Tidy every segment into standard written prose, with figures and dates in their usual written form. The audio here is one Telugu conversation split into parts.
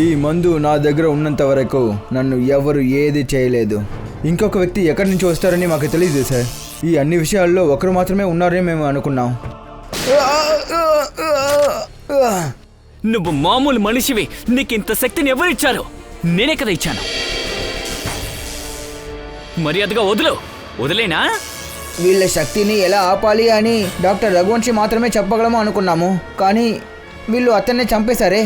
ఈ మందు నా దగ్గర ఉన్నంత వరకు నన్ను ఎవరు ఏది చేయలేదు. ఇంకొక వ్యక్తి ఎక్కడి నుంచి వస్తారని మాకు తెలియదు సార్. ఈ అన్ని విషయాల్లో ఒకరు మాత్రమే ఉన్నారని మేము అనుకున్నాం. నువ్వు మామూలు మనిషివి. నీకింత శక్తిని ఎవరిచ్చారు? నేనే కదా ఇచ్చాను. మర్యాదగా వదిలేనా? వీళ్ళ శక్తిని ఎలా ఆపాలి అని డాక్టర్ రఘువంశీ మాత్రమే చెప్పగలము అనుకున్నాము. కానీ వీళ్ళు అతన్నే చంపేశారే.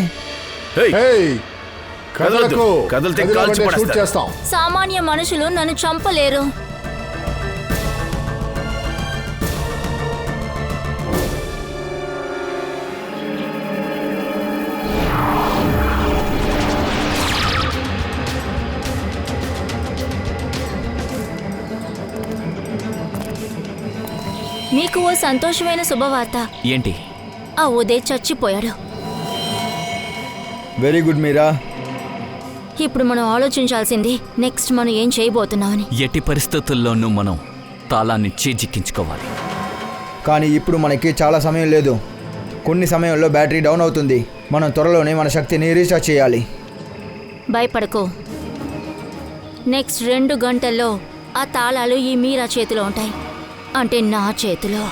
సామాన్య మనుషులు నన్ను చంపలేరు. మీకు ఓ సంతోషమైన శుభవార్త. ఏంటి? ఆ ఉదయ్ చచ్చిపోయాడు. వెరీ గుడ్ మీరా. ఇప్పుడు మనం ఆలోచించాల్సింది నెక్స్ట్ మనం ఏం చేయబోతున్నామని. ఎట్టి పరిస్థితుల్లోనూ మనం తాళాన్ని చేజిక్కించుకోవాలి. కానీ ఇప్పుడు మనకి చాలా సమయం లేదు. కొన్ని సమయంలో బ్యాటరీ డౌన్ అవుతుంది. మనం త్వరలోనే మన శక్తిని రీఛార్జ్ చేయాలి. భయపడకు. నెక్స్ట్ 2 గంటల్లో ఆ తాళాలు ఈ మీరా చేతిలో ఉంటాయి. అంటే నా చేతిలో.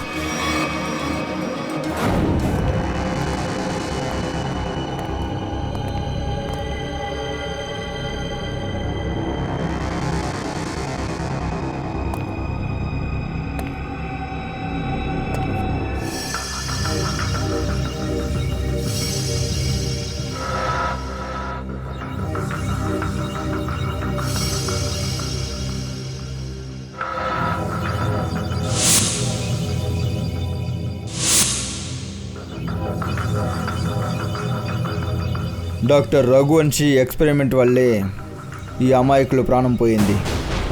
డాక్టర్ రఘువంశీ ఎక్స్పెరిమెంట్ వల్లే ఈ అమాయకులు ప్రాణం పోయింది.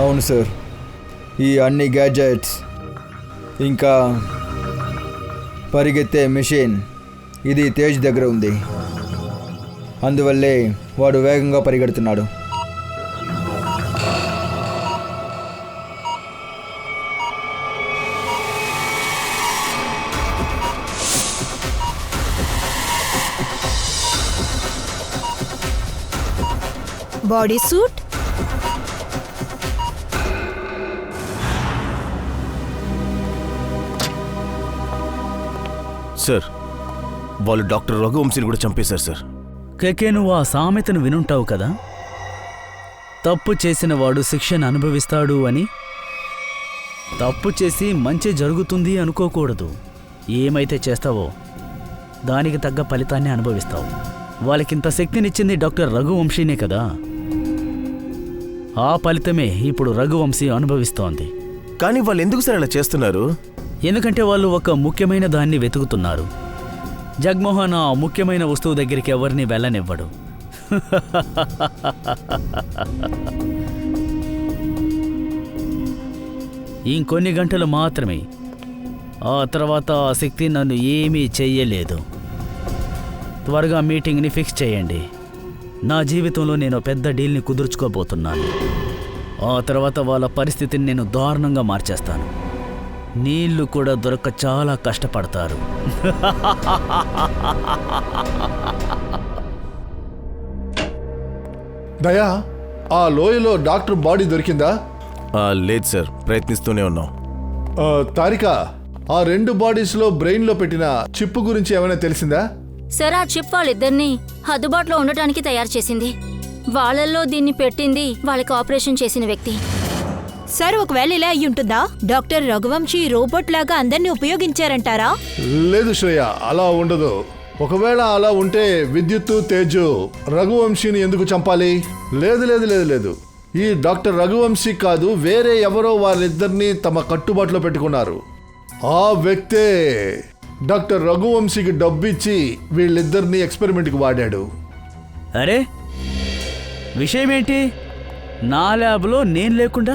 అవును సార్. ఈ అన్ని గ్యాడ్జెట్స్ ఇంకా పరిగెత్తే మిషన్ ఇది తేజ్ దగ్గర ఉంది. అందువల్లే వాడు వేగంగా పరిగెడుతున్నాడు. బాడీ సూట్, సార్ వాళ్ళు డాక్టర్ రఘువంశీని కూడా చంపేశారు సార్. కేకే, నువ్వు ఆ సామెతను వినుంటావు కదా, తప్పు చేసిన వాడు శిక్షను అనుభవిస్తాడు అని. తప్పు చేసి మంచి జరుగుతుంది అనుకోకూడదు. ఏమైతే చేస్తావో దానికి తగ్గ ఫలితాన్ని అనుభవిస్తావు. వాళ్ళకింత శక్తినిచ్చింది డాక్టర్ రఘువంశీనే కదా. ఆ ఫలితమే ఇప్పుడు రఘువంశీ అనుభవిస్తోంది. కానీ వాళ్ళు ఎందుకు సార్ అలా చేస్తున్నారు? ఎందుకంటే వాళ్ళు ఒక ముఖ్యమైన దాన్ని వెతుకుతున్నారు. జగ్మోహన్ ఆ ముఖ్యమైన వస్తువు దగ్గరికి ఎవరిని వెళ్ళనివ్వడు. ఇంకొన్ని గంటలు మాత్రమే. ఆ తర్వాత ఆ శక్తి నన్ను ఏమీ చెయ్యలేదు. త్వరగా మీటింగ్ని ఫిక్స్ చేయండి. నా జీవితంలో నేను పెద్ద డీల్ని కుదుర్చుకోబోతున్నాను. ఆ తర్వాత వాళ్ళ పరిస్థితిని నేను దారుణంగా మార్చేస్తాను. నీళ్లు కూడా దొరక్క చాలా కష్టపడతారు. దయా, ఆ లోయలో డాక్టర్ బాడీ దొరికిందా? లేదు సార్, ప్రయత్నిస్తూనే ఉన్నాం. తారిక, ఆ 2 బాడీస్లో బ్రెయిన్లో పెట్టిన చిప్పు గురించి ఏమైనా తెలిసిందా? సార్, ఆ చిప్ వాళ్ళిద్దరినీ అందుబాటులో ఉండటానికి తయారు చేసింది. వాళ్ళల్లో దీన్ని పెట్టింది వాళ్ళకి ఆపరేషన్ చేసిన వ్యక్తి. సార్, ఒకవేళ ఇలా అయ్యి ఉంటుందా? డాక్టర్ రఘువంశీ రోబోట్ లాగా అందరినీ ఉపయోగించారంటారా? లేదు శ్రేయ, అలా ఉండదు. ఒకవేళ అలా ఉంటే విద్యుత్తు తేజు రఘువంశీని ఎందుకు చంపాలి? లేదు లేదు లేదు లేదు ఈ డాక్టర్ రఘువంశీ కాదు, వేరే ఎవరో వాళ్ళిద్దరినీ తమ కట్టుబాటులో పెట్టుకున్నారు. ఆ వ్యక్తే డాక్టర్ రఘువంశీకి డబ్బిచ్చి వీళ్ళిద్దరినీ ఎక్స్పెరిమెంట్కి వాడాడు. అరే, విషయమేంటి? నా ల్యాబ్లో నేను లేకుండా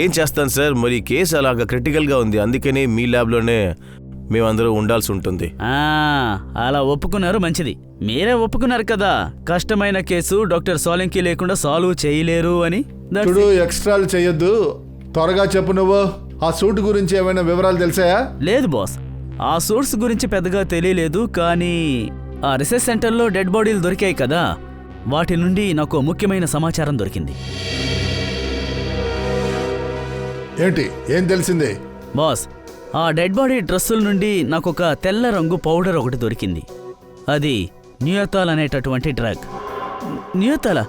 ఏం చేస్తాను సార్, మరి కేసు అలాగా క్రిటికల్గా ఉంది. అందుకనే మీ ల్యాబ్లోనే మేమందరూ ఉండాల్సి ఉంటుంది. అలా ఒప్పుకున్నారు, మంచిది. మీరే ఒప్పుకున్నారు కదా, కష్టమైన కేసు డాక్టర్ సోలంకి లేకుండా సాల్వ్ చేయలేరు అని. చూడు, ఎక్స్ట్రాలు చెయ్యొద్దు. త్వరగా చెప్పు. నువ్వు ఆ సూట్ గురించి ఏమైనా వివరాలు తెలిసాయా? లేదు బాస్, ఆ సూట్స్ గురించి పెద్దగా తెలియలేదు. కానీ ఆ రీసెర్చ్ సెంటర్లో డెడ్ బాడీలు దొరికాయి కదా, వాటి నుండి నాకు ముఖ్యమైన సమాచారం దొరికింది. ఏంటి, ఏం తెలిసింది? బాస్, ఆ డెడ్ బాడీ డ్రెస్సుల నుండి నాకొక తెల్ల రంగు పౌడర్ ఒకటి దొరికింది. అది న్యూయతాల్ అనేటటువంటి డ్రగ్. న్యూయతాల్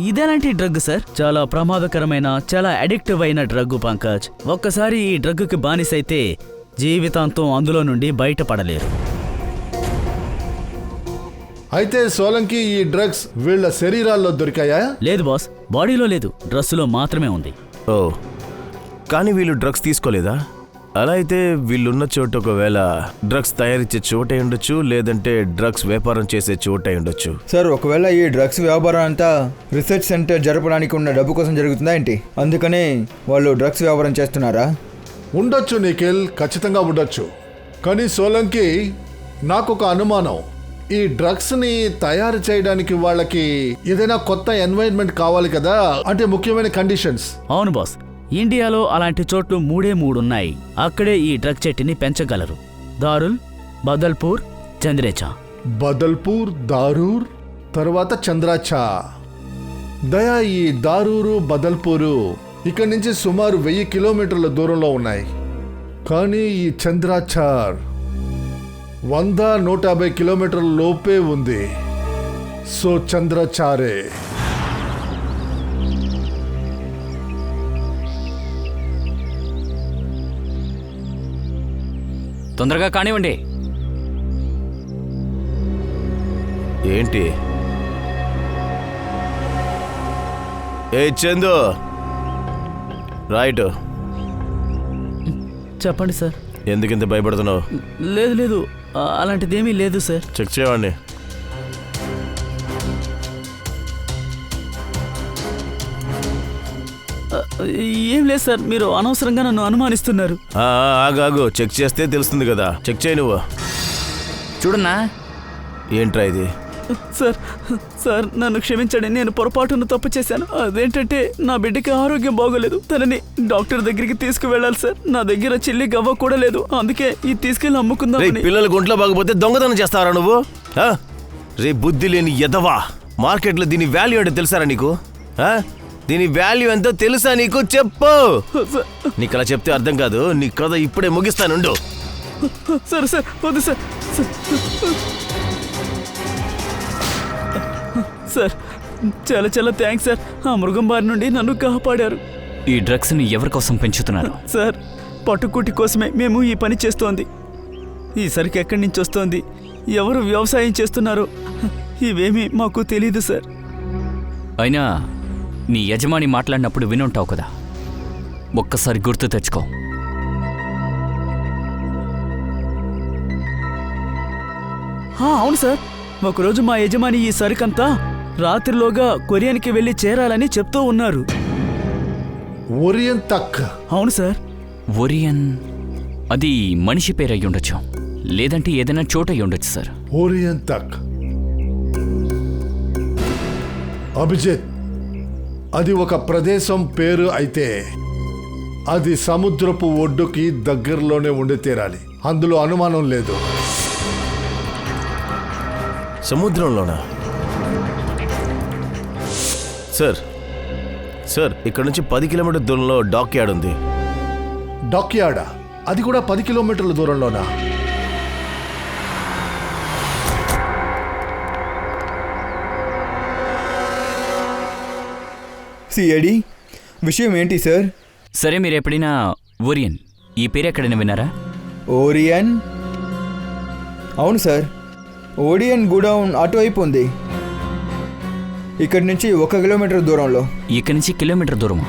ఇదేలాంటి డ్రగ్ సార్? చాలా ప్రమాదకరమైన, చాలా అడిక్టివ్ అయిన డ్రగ్ పంకజ్. ఒక్కసారి ఈ డ్రగ్కి బానిసైతే జీవితాంతం అందులో నుండి బయటపడలేరు. అయితే సోలంకి ఈ డ్రగ్స్ వీళ్ళ శరీరాల్లో దొరికాయా? లేదు బాస్, బాడీలో లేదు, డ్రెస్సులో మాత్రమే ఉంది. ఓ, కానీ వీళ్ళు డ్రగ్స్ తీసుకోలేదా? అలా అయితే వీళ్ళున్న చోటు ఒకవేళ డ్రగ్స్ తయారిచ్చే చోటే ఉండొచ్చు, లేదంటే డ్రగ్స్ వ్యాపారం చేసే చోటే ఉండొచ్చు. సార్, ఒకవేళ ఈ డ్రగ్స్ వ్యాపారం అంతా రీసెర్చ్ సెంటర్ జరపడానికి ఉన్న డబ్బు కోసం జరుగుతుందా ఏంటి? అందుకనే వాళ్ళు డ్రగ్స్ వ్యాపారం చేస్తున్నారా? ఉండొచ్చు నిఖిల్, ఖచ్చితంగా ఉండొచ్చు. కానీ సోలంకి నాకొక అనుమానం, ఈ డ్రగ్స్ని తయారు చేయడానికి వాళ్ళకి ఏదైనా కొత్త ఎన్వైరన్మెంట్ కావాలి కదా, అంటే ముఖ్యమైన కండిషన్స్. అవును బాస్, ఇండియాలో అలాంటి చోట్లు 3 ఉన్నాయి. అక్కడే ఈ డ్రగ్ చెట్టుని పెంచగలరు. దారుల్, బదల్పూర్, చంద్రేచా. బదల్పూర్, దారూర్, తర్వాత చంద్రాచా. దయా, ఈ దారూరు, బదల్పూరు ఇక్కడి నుంచి సుమారు 1000 కిలోమీటర్ల దూరంలో ఉన్నాయి. కానీ ఈ చంద్రాచార్ 100-150 కిలోమీటర్ల లోపే ఉంది. సో చంద్రచారే. తొందరగా కానివ్వండి. ఏంటి? ఏ చందు, రైట్. చెప్పండి సార్. ఎందుకింత భయపడుతున్నావు? లేదు లేదు, అలాంటిదేమీ లేదు సార్. చెక్ చేయండి. ఏం లేదు సార్, మీరు అనవసరంగా నన్ను అనుమానిస్తున్నారు. ఆగు, చెక్ చేస్తే తెలుస్తుంది కదా. చెక్ చేయి నువ్వు. చూడన్నా. ఏంట్రా ఇది? సార్ సార్ నన్ను క్షమించండి, నేను పొరపాటును తప్పు చేశాను. అదేంటంటే నా బిడ్డకి ఆరోగ్యం బాగోలేదు, తనని డాక్టర్ దగ్గరికి తీసుకువెళ్ళాలి సార్. నా దగ్గర చిల్లి గవ్వ కూడా లేదు, అందుకే ఇది తీసుకెళ్ళి అమ్ముకుందామని. పిల్లల గుంట్లో బాగపోతే దొంగతనం చేస్తారా నువ్వు? రే బుద్ధి లేని ఎదవా, మార్కెట్లో దీని వాల్యూ ఏంటో తెలుసారా నీకు? దీని వాల్యూ ఎంతో తెలుసా నీకు? చెప్పు. నీకు అలా చెప్తే అర్థం కాదు. నీ కథ ఇప్పుడే ముగిస్తానుండు. సరే సార్, వద్దు సార్. సార్ చాలా చాలా థ్యాంక్స్ సార్, ఆ మృగం బారి నుండి నన్ను కాపాడారు. ఈ డ్రగ్స్ని ఎవరి కోసం పెంచుతున్నారు? సార్, పట్టుకుట్టి కోసమే మేము ఈ పని చేస్తోంది. ఈ సరికి ఎక్కడి నుంచి వస్తోంది, ఎవరు వ్యవసాయం చేస్తున్నారో ఇవేమీ మాకు తెలీదు సార్. అయినా నీ యజమాని మాట్లాడినప్పుడు వినుంటావు కదా, ఒక్కసారి గుర్తు తెచ్చుకో. అవును సార్, ఒకరోజు మా యజమాని ఈ సరుకంతా రాత్రిలోగా కొరియానికి వెళ్ళి చేరాలని చెప్తూ ఉన్నారు. ఒరియన్ తక్. అవును సార్. ఒరియన్ అది మనిషి పేరు అయి ఉండొచ్చు, లేదంటే ఏదైనా చోట అయి ఉండొచ్చు సార్. ఒరియన్ తక్. అభిజిత్, అది ఒక ప్రదేశం పేరు అయితే అది సముద్రపు ఒడ్డుకి దగ్గరలోనే ఉండి తీరాలి, అందులో అనుమానం లేదు. సముద్రంలోనా? సార్ సార్, ఇక్కడ నుంచి 10 కిలోమీటర్ల దూరంలో డాక్ యార్డ్ ఉంది. డాక్ యార్డా? అది కూడా 10 కిలోమీటర్ల దూరంలోనా? సిఐడి, విషయం ఏంటి సార్? సరే, మీరు ఎప్పుడైనా ఒరియన్ ఈ పేరు ఎక్కడైనా విన్నారా? ఓరియన్? అవును సార్, ఓడియన్ గూడౌన్ అటువైపు ఉంది. ఇక్కడి నుంచి 1 కిలోమీటర్ దూరంలో. ఇక్కడి నుంచి కిలోమీటర్ దూరము.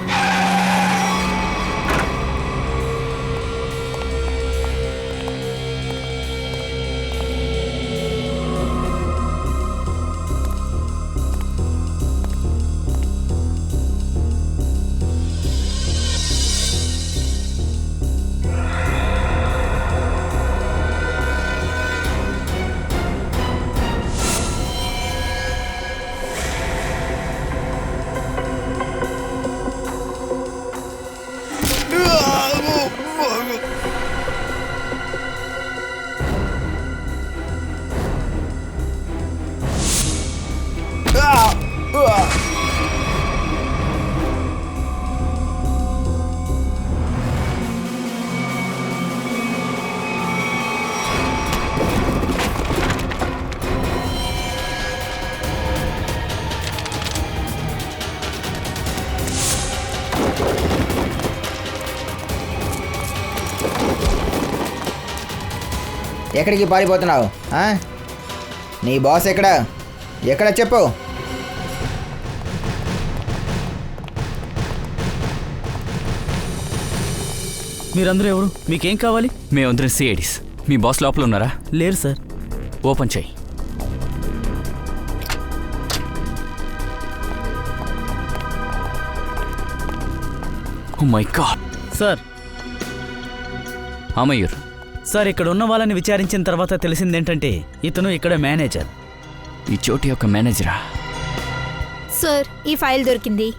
ఎక్కడికి పారిపోతున్నావు? నీ బాస్ ఎక్కడ? ఎక్కడ చెప్పు. మీరందరూ ఎవరు? మీకేం కావాలి? మేమందరం సిఐడిస్. మీ బాస్ లోపల ఉన్నారా? లేరు సార్. ఓపెన్ చేయి. Oh my god. Sir Mayur, sir ఇక్కడ ఉన్న వాళ్ళని విచారించిన తర్వాత తెలిసిందేంటంటే ఇతను ఇక్కడ మేనేజర్. ఈ చోటు యొక్క మేనేజరా? సార్ ఈ ఫైల్ దొరికింది.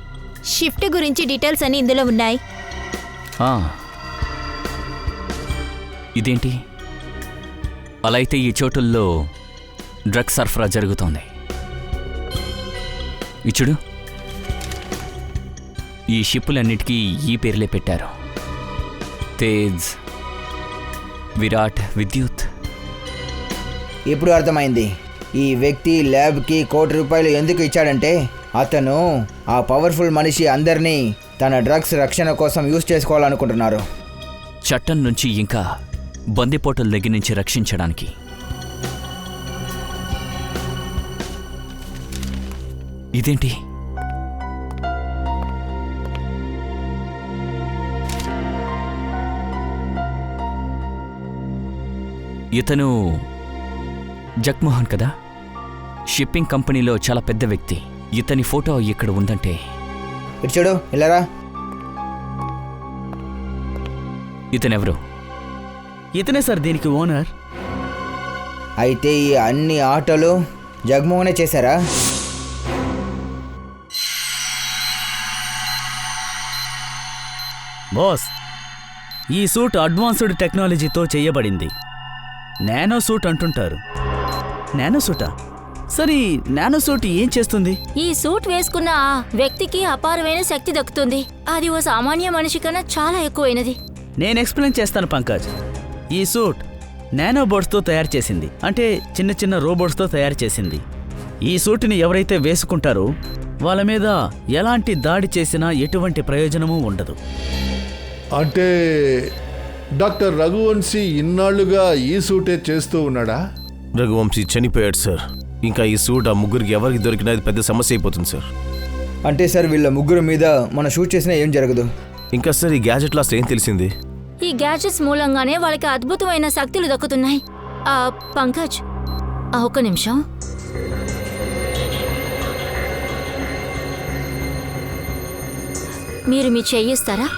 షిఫ్ట్ గురించి డీటెయిల్స్ అన్ని ఇందులో ఉన్నాయి. ఇదేంటి? అలా అయితే ఈ చోటుల్లో డ్రగ్స్ సరఫరా జరుగుతోంది. ఇచ్చుడు, ఈ షిప్పులన్నిటికీ ఈ పేర్లే పెట్టారు: తేజ్, విరాట్, విద్యుత్. ఇప్పుడు అర్థమైంది. ఈ వ్యక్తి ల్యాబ్కి ₹1,00,00,000 ఎందుకు ఇచ్చాడంటే అతను ఆ పవర్ఫుల్ మనిషి అందరినీ తన డ్రగ్స్ రక్షణ కోసం యూజ్ చేసుకోవాలనుకుంటున్నారు. చట్టం నుంచి ఇంకా బందిపోటుల దగ్గర నుంచి రక్షించడానికి. ఇదేంటి? ఇతను జగ్మోహన్ కదా? షిప్పింగ్ కంపెనీలో చాలా పెద్ద వ్యక్తి. ఇతని ఫోటో ఇక్కడ ఉందంటే. ఇటు చూడు, ఇలారా. ఇతనెవరు? ఇతనే సార్ దీనికి ఓనర్. అయితే ఈ అన్ని ఆటోలు జగన్మోహనే చేశారా? బాస్, ఈ సూట్ అడ్వాన్స్డ్ టెక్నాలజీతో చేయబడింది. నానో సూట్ అంటుంటారు. నానో సూటా? సరే, నానో సూట్ ఏం చేస్తుంది? ఈ సూట్ వేసుకున్న ఆ వ్యక్తికి అపారమైన శక్తి దక్కుతుంది. అది ఓ సామాన్య మనిషి కన్నా చాలా ఎక్కువైనది. నేను ఎక్స్ప్లెయిన్ చేస్తాను పంకజ్. ఈ సూట్ నానో బోర్డ్స్తో తయారు చేసింది. అంటే చిన్న చిన్న రోబోట్స్తో తయారు చేసింది. ఈ సూట్ని ఎవరైతే వేసుకుంటారో వాళ్ళ మీద ఎలాంటి దాడి చేసినా ఎటువంటి ప్రయోజనమూ ఉండదు. అంటే డాక్టర్ రఘువంశీ ఇన్నాళ్లుగా ఈ సూటే చేస్తూ ఉన్నాడా? రఘువంశీ చనిపోయాడు సార్. ఇంకా ఈ సూట్ ఆ ముగ్గురికి ఎవరికి దొరికినా ఇది పెద్ద సమస్య అయిపోతుంది సార్. అంటే సార్ వీళ్ళ ముగ్గురు మీద మనం షూట్ చేసినా ఏం జరగదు. ఇంకా సార్ ఈ గ్యాజెట్ లాస్ ఏం తెలిసింది? ఈ గ్యాడ్జెట్స్ మూలంగానే వాళ్ళకి అద్భుతమైన శక్తులు దక్కుతున్నాయి. పంకజ్, ఒక్క నిమిషం. మీరు మీ చెయ్యిస్తారా?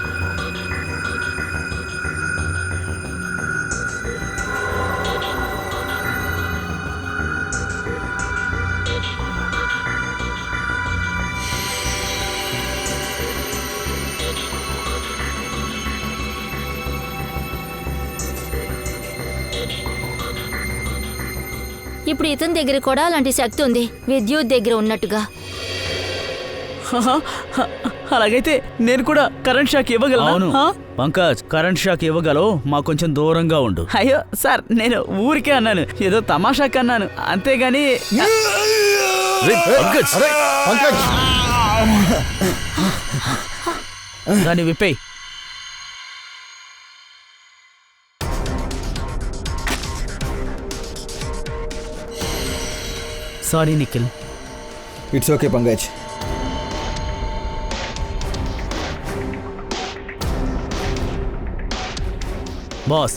ఇప్పుడు ఇతని దగ్గర కూడా అలాంటి శక్తి ఉంది, విద్యుత్ దగ్గర ఉన్నట్టుగా. అలాగైతే నేను కూడా కరెంట్ షాక్ ఇవ్వగలను. అవును పంకజ్, కరెంట్ షాక్ ఇవ్వగలవు. మా కొంచెం దూరంగా ఉండు. అయ్యో సార్, నేను ఊరికే అన్నాను, ఏదో తమాషాకి అన్నాను, అంతేగాని. దాన్ని విప్పేయ్. Sorry Nikhil. It's okay Pankaj. Boss,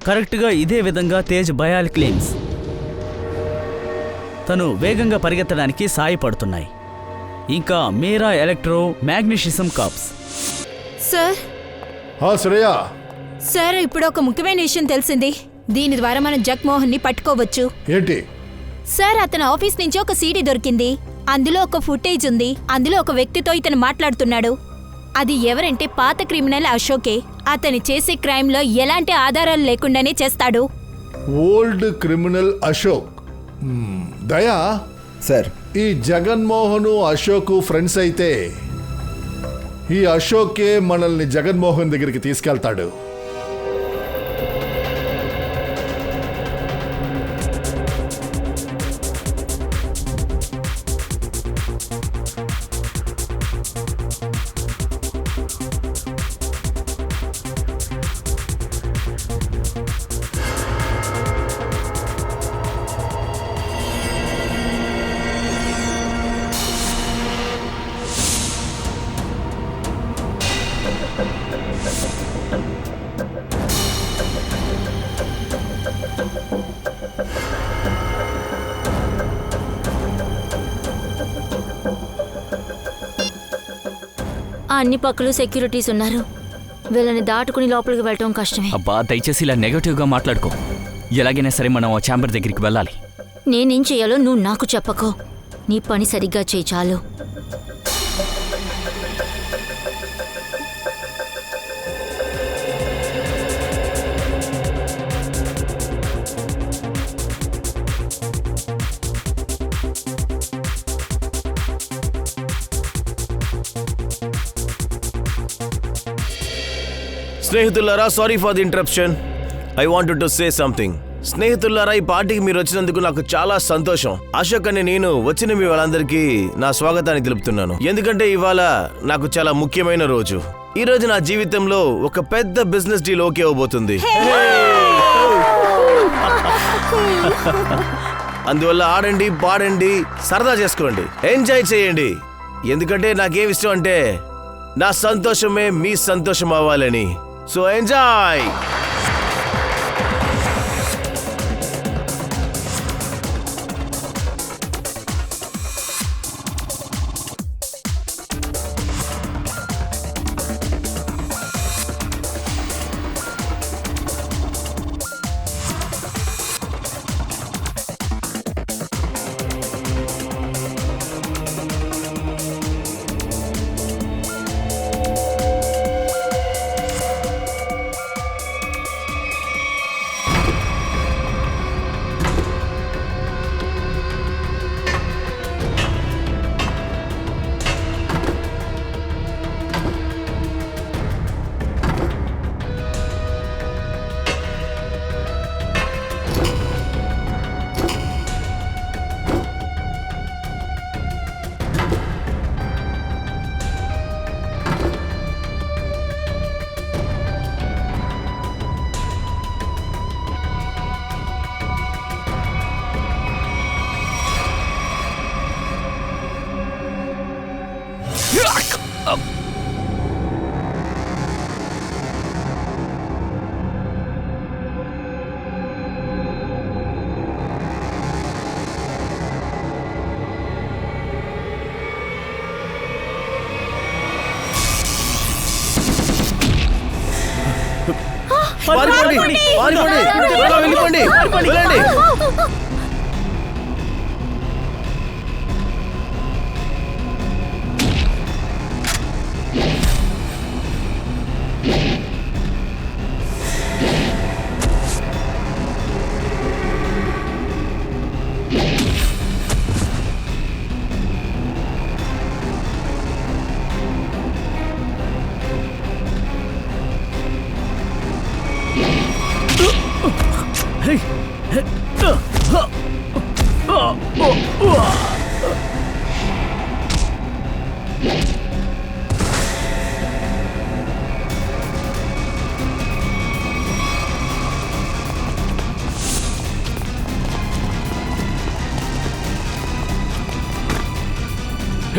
కరెక్ట్గా ఇదే విధంగా తేజ్ బయాల్ క్లీన్స్ తను వేగంగా పరిగెత్తడానికి సాయపడుతున్నాయి. ఇంకా మీరా electro magnesium caps. Sir Shreya, sir ఇప్పుడు ఒక ముఖ్యమైన విషయం తెలిసింది. దీని ద్వారా మనం జగ్మోహన్ని పట్టుకోవచ్చు. ఏంటి? సార్, అతని ఆఫీస్ నుంచి ఒక సీడీ దొరికింది. అందులో ఒక ఫుటేజ్ ఉంది. అందులో ఒక వ్యక్తితో ఇతను మాట్లాడుతున్నాడు. అది ఎవరంటే పాత క్రిమినల్ అశోకే. అతను చేసే క్రైమ్లో ఎలాంటి ఆధారాలు లేకుండానే చేస్తాడు. Old criminal Ashok. దయా సార్, ఈ జగన్మోహన్ అశోక్ ఫ్రెండ్స్ అయితే ఈ అశోకే మనల్ని జగన్మోహన్ దగ్గరికి తీసుకెళ్తాడు. అన్ని పక్కలు సెక్యూరిటీస్ ఉన్నారు. వీళ్ళని దాటుకుని లోపలికి వెళ్ళటం కష్టమే. అబ్బా దయచేసి ఇలా నెగటివ్గా మాట్లాడుకో. ఎలాగైనా సరే మనం ఆ ఛాంబర్ దగ్గరికి వెళ్ళాలి. నేనేం చేయాలో నువ్వు నాకు చెప్పకో. నీ పని సరిగ్గా చేయి చాలు. స్నేహితులారా, sorry for the interruption. I wanted to say something. స్నేహితులారా, ఈ పార్టీకి మీరు వచ్చినందుకు నాకు చాలా సంతోషం. అశోక్ అని నేను వచ్చిన మీ వాళ్ళందరికీ నా స్వాగతాన్ని తెలుపుతున్నాను. ఎందుకంటే ఇవాళ నాకు చాలా ముఖ్యమైన రోజు. ఈ రోజు నా జీవితంలో ఒక పెద్ద బిజినెస్ డీల్ ఓకే అవబోతుంది. అందువల్ల ఆడండి, పాడండి, సరదా చేసుకోండి, ఎంజాయ్ చేయండి. ఎందుకంటే నాకేం ఇష్టం అంటే నా సంతోషమే మీ సంతోషం అవ్వాలని. So enjoy. పారిపోండి, పారిపోండి, త్వరగా వెళ్ళిపోండి, వెళ్ళండి.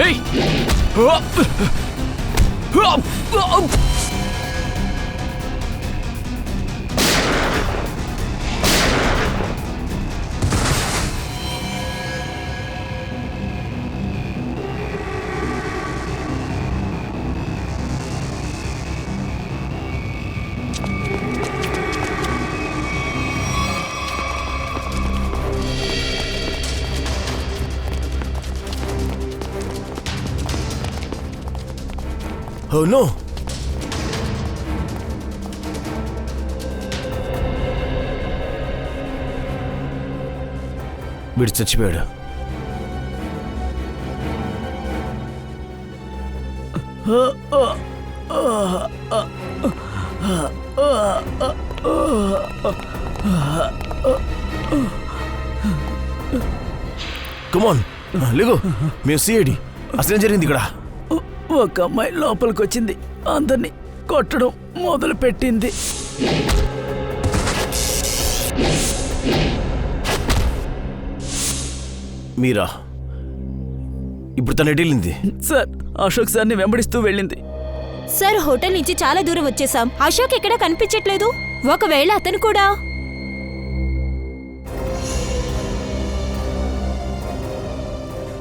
Hey! Oh no! వీడు చచ్చిపోయాడు. కమాన్ లేగు, మేము సిఐడి. అసలేం జరిగింది ఇక్కడ? ఒక అమ్మాయి లోపలికి వచ్చింది, అందరినీ కొట్టడం మొదలు పెట్టింది. మీరా? ఇప్పుడు తను ఎడిలింది? సార్, అశోక్ సార్ని వెంబడిస్తూ వెళ్ళింది. సార్, హోటల్ నుంచి చాలా దూరం వచ్చేసాం. అశోక్ ఎక్కడా కనిపించట్లేదు. ఒకవేళ అతను కూడా...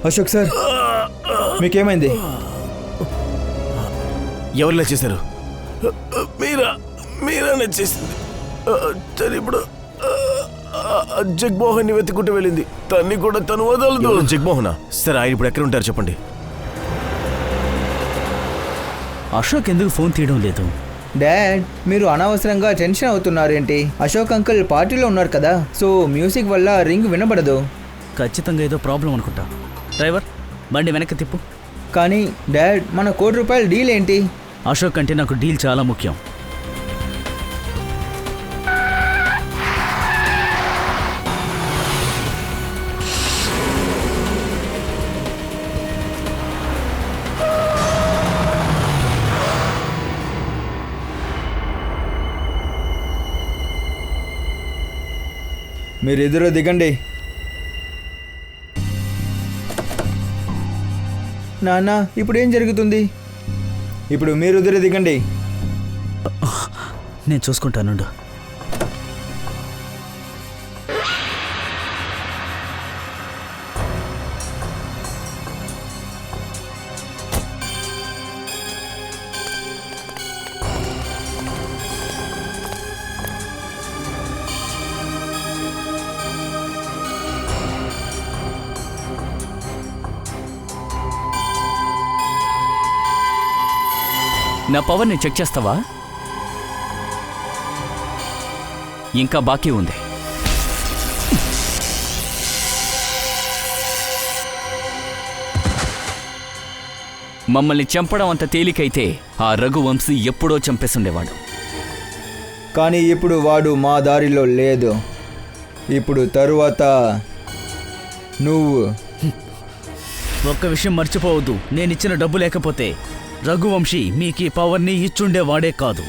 అశోక్ సార్, మీకేమైంది? ఎవరిలా చేశారు? మీరా చేసింది. తను ఇప్పుడు జగ్మోహన్ వెతుకుంటూ వెళ్ళింది. తన్ని కూడా తను వదలదు. జగ్మోహనా? సరే, ఆయన ఇప్పుడు ఎక్కడ ఉంటారు చెప్పండి. అశోక్ ఎందుకు ఫోన్ తీయడం లేదు? డాడ్, మీరు అనవసరంగా టెన్షన్ అవుతున్నారేంటి? అశోక్ అంకుల్ పార్టీలో ఉన్నారు కదా, సో మ్యూజిక్ వల్ల రింగ్ వినబడదు. ఖచ్చితంగా ఏదో ప్రాబ్లం అనుకుంటా. డ్రైవర్, బండి వెనక్కి తిప్పు. కానీ డాడ్, మన ₹1,00,00,000 డీల్ ఏంటి? అశోక్ అంటే నాకు డీల్ చాలా ముఖ్యం. మీరిద్దరూ దిగండి. నాన్న, ఇప్పుడు ఏం జరుగుతుంది? ఇప్పుడు మీరిద్దరు దిగండి. నేను చూసుకుంటానుండు. నా పవర్ని చెక్ చేస్తావా? ఇంకా బాకీ ఉంది. మమ్మల్ని చంపడం అంత తేలికైతే ఆ రఘువంశీ ఎప్పుడో చంపేసుండేవాడు. కానీ ఇప్పుడు వాడు మా దారిలో లేదు. ఇప్పుడు తరువాత నువ్వు. ఒక్క విషయం మర్చిపోవద్దు, నేనిచ్చిన డబ్బు లేకపోతే రఘువంశీ మీకు ఈ పవర్ని ఇచ్చుండేవాడే కాదు.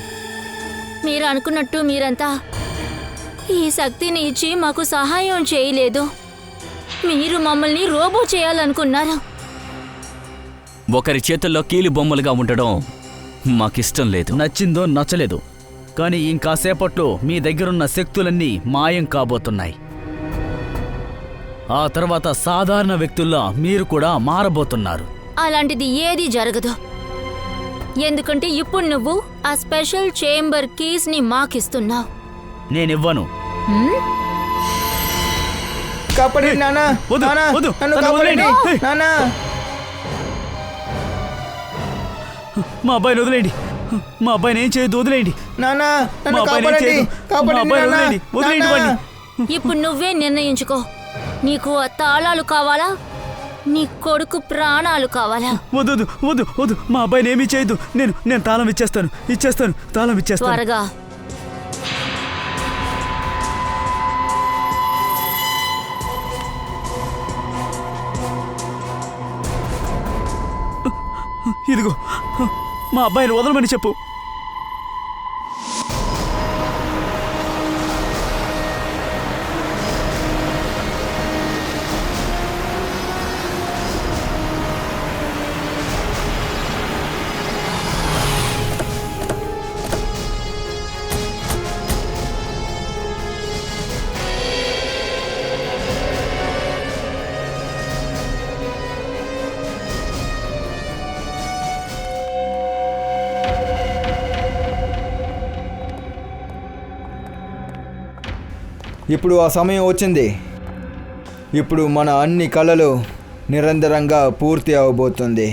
మీరు అనుకున్నట్టు మీరంతా ఈ శక్తిని ఇచ్చి మాకు సహాయం చేయలేదు. మీరు మమ్మల్ని రోబో చేయాలనుకున్నారు. ఒకరి చేతుల్లో కీలు బొమ్మలుగా ఉండడం మాకిష్టం లేదు. నచ్చిందో నచ్చలేదు, కానీ ఇంకాసేపట్లో మీ దగ్గరున్న శక్తులన్నీ మాయం కాబోతున్నాయి. ఆ తర్వాత సాధారణ వ్యక్తుల్లా మీరు కూడా మారబోతున్నారు. అలాంటిది ఏదీ జరగదు. ఎందుకంటే ఇప్పుడు నువ్వు ఆ స్పెషల్ చేంబర్ కీస్ ని మాకిస్తున్నావు. నేనివ్వను. కాపాడండి నాన్న. వద్దు, నాన్న, వద్దు, నన్ను నన్ను కాపాడండి. వదిలేయండి. నాన్న. మా అబ్బాయిని వదిలేయండి. మా అబ్బాయిని ఏం చేయొద్దు, వదిలేయండి. నాన్న, మా నన్ను అబ్బాయిని ఏం కాపాడండి. చేయొద్దు. మా కాపాడండి అబ్బాయిని నాన్న. వదిలేయండి, వదిలేయండి నాన్న. వాడిని. ఇప్పుడు నువ్వే నిర్ణయించుకో. నీకు ఆ తాళాలు కావాలా, నీ కొడుకు ప్రాణాలు కావాలా? వద్దు వద్దు వద్దు వద్దు, మా అబ్బాయిని ఏమీ చేయొద్దు. నేను తాళం ఇచ్చేస్తాను, తాళం ఇచ్చేస్తాను. త్వరగా. ఇదిగో, మా అబ్బాయిని వదలమని చెప్పు. ఇప్పుడు ఆ సమయం వచ్చింది. ఇప్పుడు మన అన్ని కళలు నిరంతరంగా పూర్తి అవబోతుంది.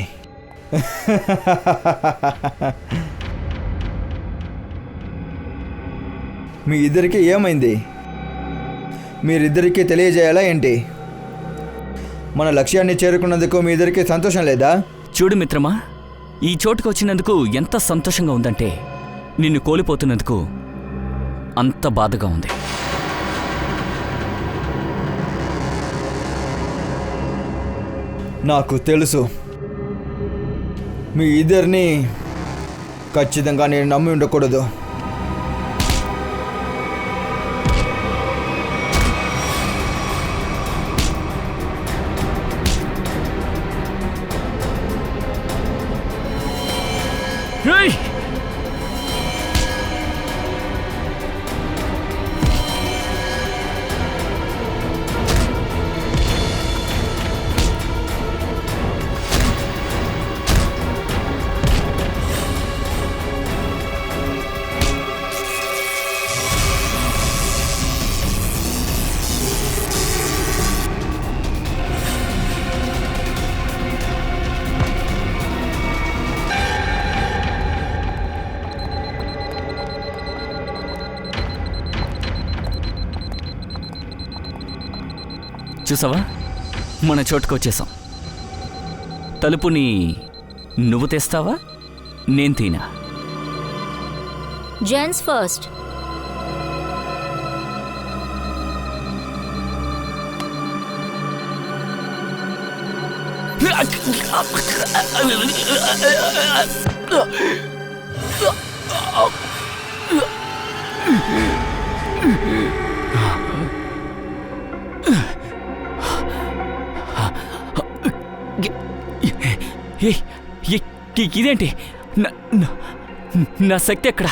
మీ ఇద్దరికి ఏమైంది? మీరిద్దరికీ తెలియజేయాలా ఏంటి? మన లక్ష్యాన్ని చేరుకున్నందుకు మీ ఇద్దరికి సంతోషం లేదా? చూడు మిత్రమా, ఈ చోటుకు వచ్చినందుకు ఎంత సంతోషంగా ఉందంటే నిన్ను కోల్పోతున్నందుకు అంత బాధగా ఉంది. నాకు తెలుసు, మీ ఇద్దరిని ఖచ్చితంగా నేను నమ్మి ఉండకూడదు. చూసావా, మన చోటుకొచ్చేసాం. తలుపుని నువ్వు తెస్తావా, నేను తీనా? Gents first. ఇదేంటి? నా శక్తి ఎక్కడా?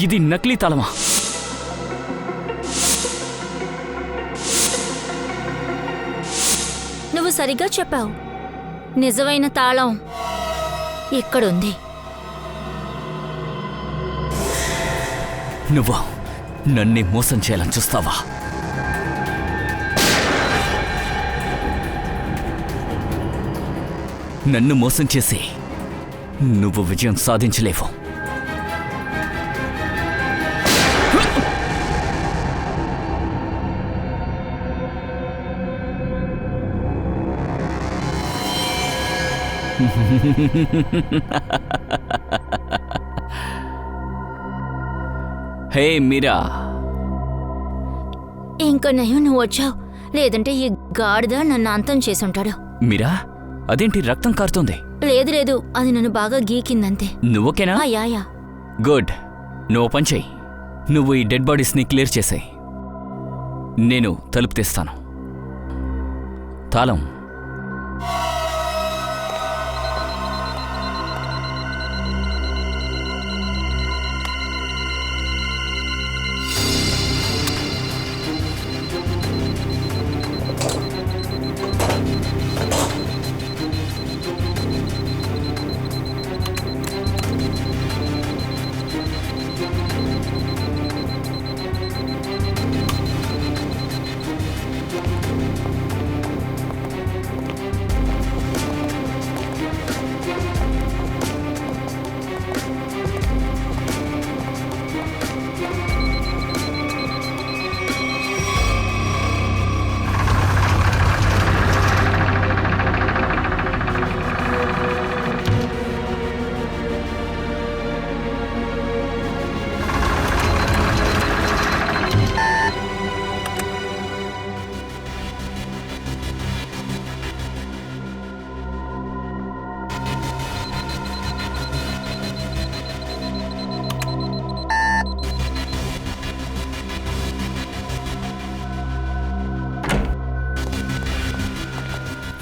ఇది నకిలీ తాళమా? నువ్వు సరిగ్గా చెప్పావు. నిజమైన తాళం ఇక్కడుంది. నువ్వు నన్నే మోసం చేయాలని చూస్తావా? నన్ను మోసం చేసి నువ్వు విజయం సాధించలేవు. హే మీరా, ఇంకా నయం నువ్వు వచ్చావు, లేదంటే ఈ గాడిద నన్ను అంతం చేసుంటాడు. మీరా, అదేంటి రక్తం కారుతోంది? లేదు లేదు, అది నన్ను బాగా గీకిందంతే. నువ్వోకేనా? యాయా. గుడ్. నువ్వు పని చెయ్యి. నువ్వు ఈ డెడ్ బాడీస్ని క్లియర్ చేసేయ్. నేను తలుపు తెస్తాను. తాళం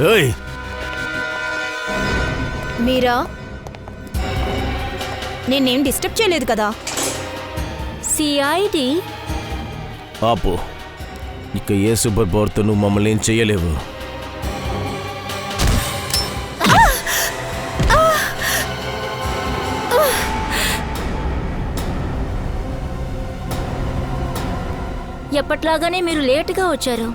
ఏయ్, మీరా, నేనేం డిస్టర్బ్ చేయలేదు కదా? సిఐడి. ఆపు. ఇక ఏ సూపర్ పవర్తో నువ్వు మమ్మల్ని ఏం చెయ్యలేవు. ఎప్పట్లాగానే మీరు లేటుగా వచ్చారు.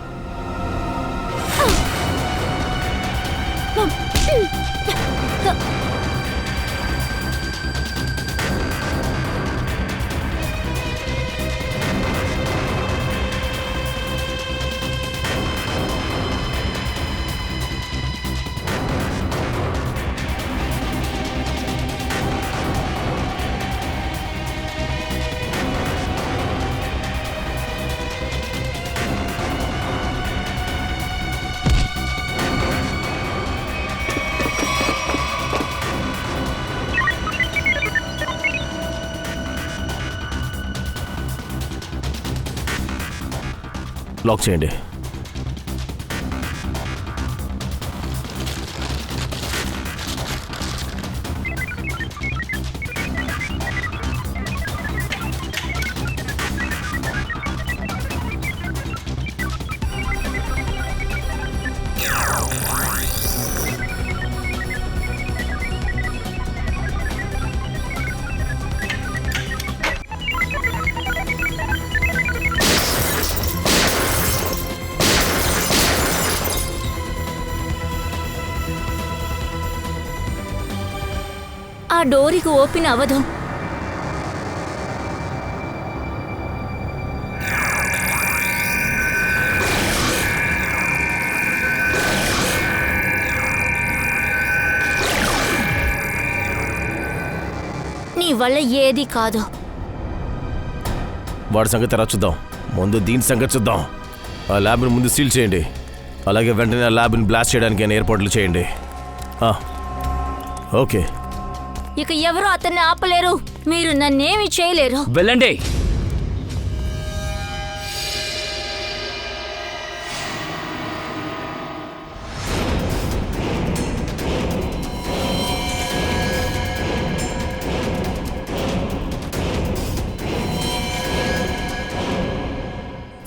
లాక్ చేయండి. ఆ డోరికి ఓపెన్ అవ్వదు. వల్ల ఏది కాదు. వాడి సంగతి ఎలా చూద్దాం, ముందు దీని సంగతి చూద్దాం. ఆ ల్యాబ్ని ముందు సీల్ చేయండి, అలాగే వెంటనే ఆ ల్యాబ్ని బ్లాస్ట్ చేయడానికి ఆయన ఏర్పాట్లు చేయండి. ఓకే. ఇక ఎవరు అతన్ని ఆపలేరు, మీరు నన్నేమి చేయలేరు. వెళ్ళండి.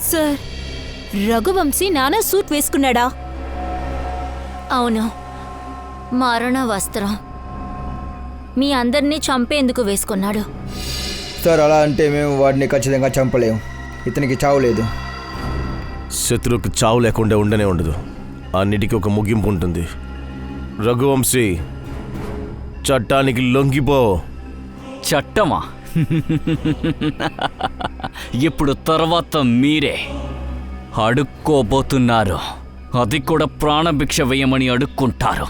సార్, రఘువంశీ నానా సూట్ వేసుకున్నాడా? అవును, మరణ వస్త్రం మీ అందరినీ చంపేందుకు వేసుకున్నాడు. సార్ అలా అంటే మేము వాడిని ఖచ్చితంగా చంపలేము. ఇతనికి చావు లేదు. శత్రువుకి చావు లేకుండా ఉండనే ఉండదు. అన్నిటికీ ఒక ముగింపు ఉంటుంది. రఘువంశీ, చట్టానికి లొంగిపో. చట్టమా? ఇప్పుడు తర్వాత మీరే అడుక్కోబోతున్నారు. అది కూడా ప్రాణభిక్ష వేయమని అడుక్కుంటారు.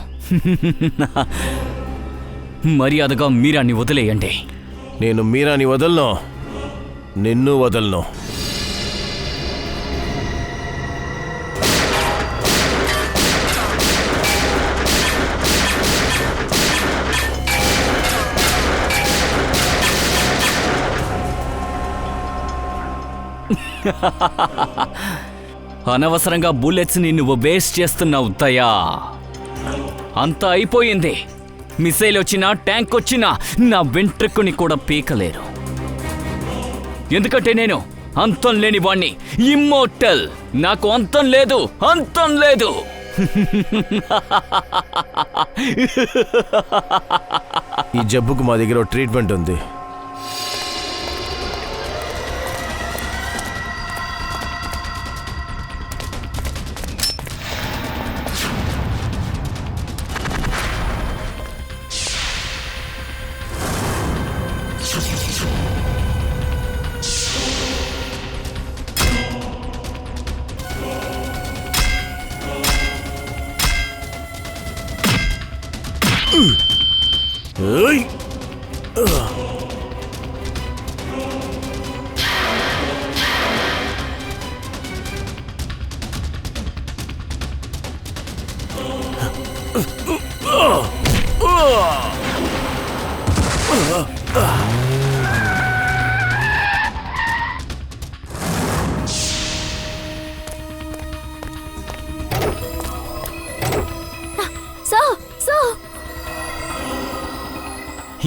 మర్యాదగా మీరాని వదిలేయండి. నేను మీరాని వదలను, నిన్ను వదలను. అనవసరంగా బుల్లెట్స్ని నువ్వు వేస్ట్ చేస్తున్నావు దయా. అంతా అయిపోయింది. మిసైల్ వచ్చినా ట్యాంక్ వచ్చినా నా వెంట్రుకని కూడా పీకలేరు. ఎందుకంటే నేను అంతం లేని వాణ్ణి, ఇమ్మోర్టల్. నాకు అంతం లేదు, అంతం లేదు. ఈ జబ్బుకు మా దగ్గర ఒక ట్రీట్మెంట్ ఉంది.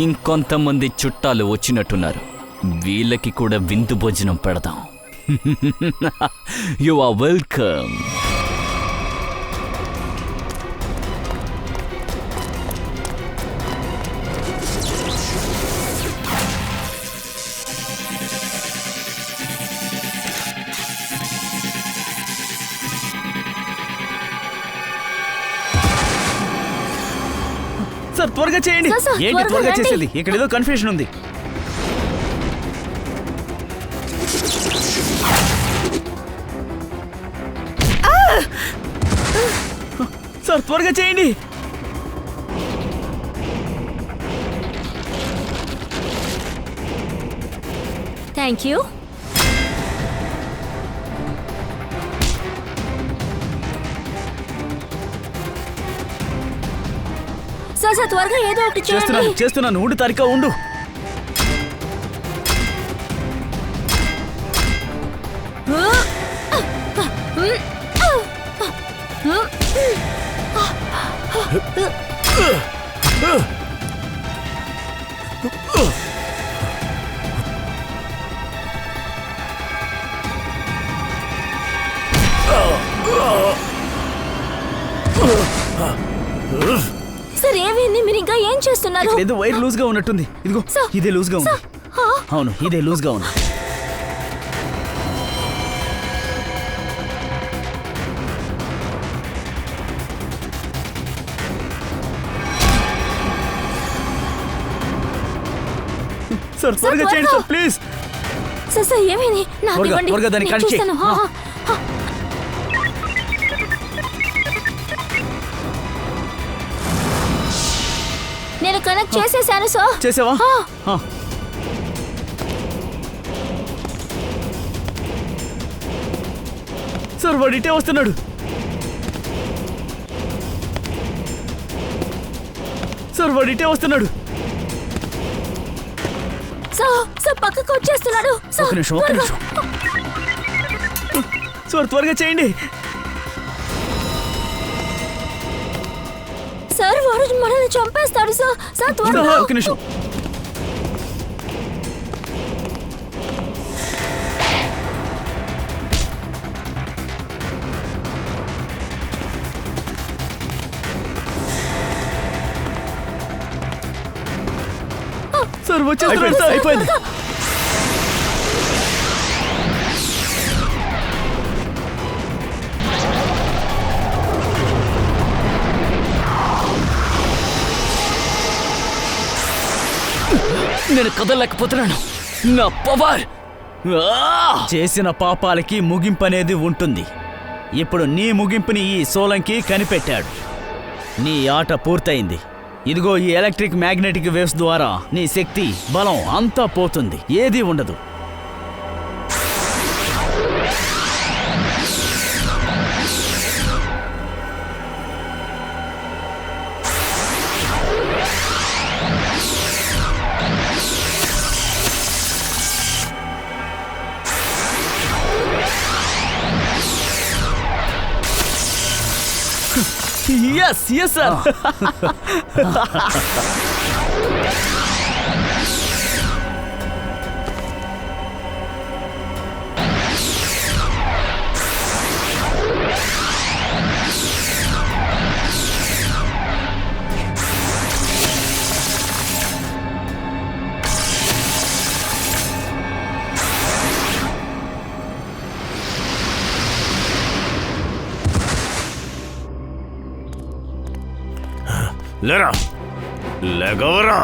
ఇంకొంతమంది చుట్టాలు వచ్చినట్టున్నారు. వీళ్ళకి కూడా విందు భోజనం పెడదాం. You are welcome. సార్ త్వరగా చేయండి. సార్, సార్, ఏంటి త్వరగా త్వరగా రండి. చేసేది? ఇక్కడ ఏదో కన్ఫ్యూషన్ ఉంది. సార్ త్వరగా చేయండి. Thank you. సార్ త్వరగా ఏదో ఒకటి చేయండి. చేస్తున్నాను. ఉండు తారిక, ఉండు. సార్ ఏమైంది? మీరు ఇంకా ఏం చేస్తున్నారు? ఏదో వైర్ లూజ్ గా ఉన్నట్టుంది. ఇదిగో ఇదే లూజ్ గా ఉంది. అవును, ఇదే లూజ్ గా ఉంది. సార్ త్వరగా చేయండి సార్, ప్లీజ్. సార్ ఏమైంది? నాకు ఇవ్వండి. త్వరగా దాన్ని నేను కనెక్ట్ చేయి. చూస్తాను. నేను కనెక్ట్ చేసేసాను సార్. చేసావా? సార్ వాడు ఇటే వస్తున్నాడు. సార్ వాడు ఇటే వస్తున్నాడు. సార్ పక్కకు వచ్చేస్తున్నాడు. ఒక నిమిషం. సార్ త్వరగా చేయండి. సార్ వాడు మనల్ని చంపేస్తాడు. సార్ త్వరగా. ఒక నిమిషం. సార్ వచ్చేస్తున్నాడు సార్. అయిపోయింది. నేను కదలలేకపోతున్నాను. నా పవర్ చేసిన పాపాలకి ముగింపు అనేది ఉంటుంది. ఇప్పుడు నీ ముగింపుని ఈ సోలంకి కనిపెట్టాడు. నీ ఆట పూర్తయింది. ఇదిగో ఈ ఎలక్ట్రిక్ మ్యాగ్నెటిక్ వేవ్స్ ద్వారా నీ శక్తి బలం అంతా పోతుంది. ఏదీ ఉండదు. yes sir. లేరా, లేగవరా.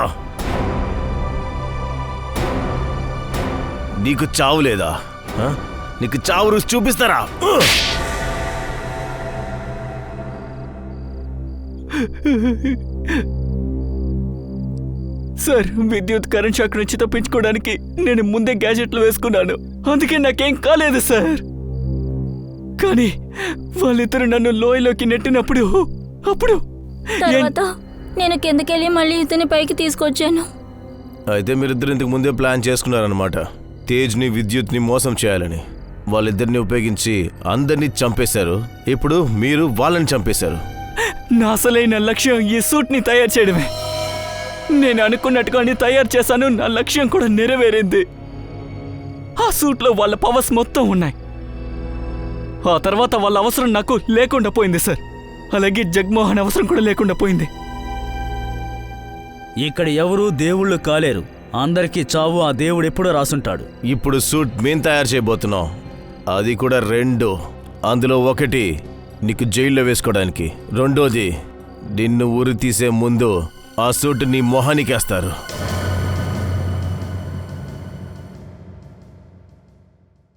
నీకు చావు లేదా? నీకు చావు రుచి చూపిస్తారా? సార్ విద్యుత్ కరెంట్ షాక్ నుంచి తప్పించుకోవడానికి నేను ముందే గ్యాజెట్లు వేసుకున్నాను. అందుకే నాకేం కాలేదు సార్. కానీ వాళ్ళిద్దరు నన్ను లోయలోకి నెట్టినప్పుడు అప్పుడు తర్వాత నేను కిందకెళ్ళి మళ్ళీ ఇతని పైకి తీసుకొచ్చాను. అయితే మీరిద్దరు ఇంతకు ముందే ప్లాన్ చేసుకున్నారనమాట, తేజ్ని విద్యుత్ని మోసం చేయాలని. వాళ్ళిద్దరిని ఉపయోగించి అందరినీ చంపేశారు. ఇప్పుడు మీరు వాళ్ళని చంపేశారు. నా అసలైన లక్ష్యం ఈ సూట్ని తయారు చేయడమే. నేను అనుకున్నట్టుగానే తయారు చేశాను. నా లక్ష్యం కూడా నెరవేరింది. ఆ సూట్లో వాళ్ళ పవర్స్ మొత్తం ఉన్నాయి. ఆ తర్వాత వాళ్ళ అవసరం నాకు లేకుండా పోయింది సార్. అలాగే జగ్మోహన్ అవసరం కూడా లేకుండా పోయింది. ఇక్కడ ఎవరూ దేవుళ్ళు కాలేరు. అందరికీ చావు ఆ దేవుడు ఎప్పుడో రాసుంటాడు. ఇప్పుడు సూట్ మేం తయారు చేయబోతున్నాం. అది కూడా 2. అందులో ఒకటి నీకు జైల్లో వేసుకోవడానికి, రెండోది నిన్ను ఊరి తీసే ముందు ఆ సూట్ నీ మొహానికేస్తారు.